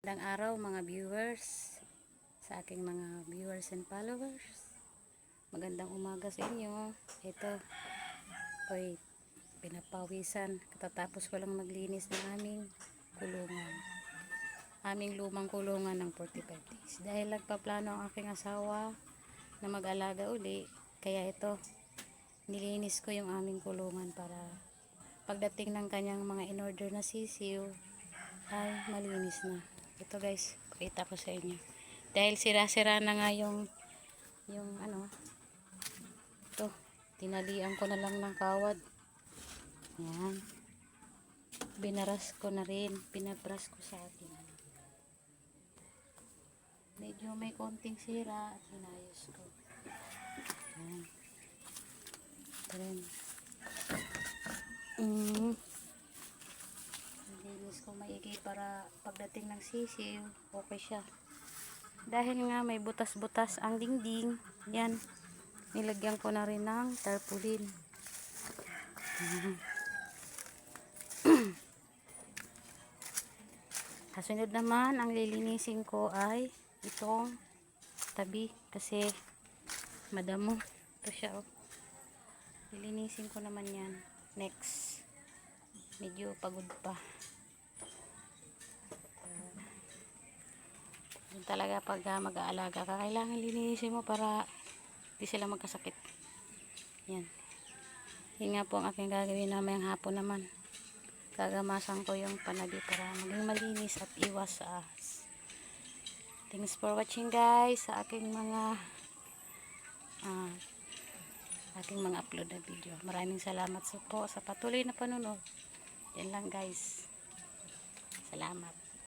Magandang araw mga viewers, sa aking mga viewers and followers. Magandang umaga sa inyo. Ito, oy, pinapawisan. Katatapos ko lang maglinis ng aming kulungan. Aming lumang kulungan ng 45 days. Dahil nagpaplano ang aking asawa na mag-alaga uli. Kaya ito, nilinis ko yung aming kulungan para pagdating ng kanyang mga in-order na sisiw ay malinis na. Ito guys, pakita ko sa inyo. Dahil sira-sira na nga yung ano, ito, tinalian ko na lang ng kawad. Yan. Binaras ko na rin. Pinabras ko sa akin. Medyo may konting sira at hinayos ko. Yan. Ito rin. Linis ko maigi para pagdating ng sisiw, okay siya. Dahil nga may butas-butas ang dingding, yan, nilagyan ko na rin ng tarpaulin. Kasunod naman, ang lilinisin ko ay itong tabi kasi madamo. Ito siya, oh. Lilinisin ko naman yan. Next. Medyo pagod pa. Yun talaga pag mag-aalaga ka, kailangan linisin mo para di sila magkasakit. Yan. Yun nga po ang aking gagawin namayang hapon naman. Gagamasan ko yung panabi para maging malinis at iwas sa ahas. Thanks for watching guys sa aking mga upload na video. Maraming salamat po sa patuloy na panunod. Yan lang guys. Salamat.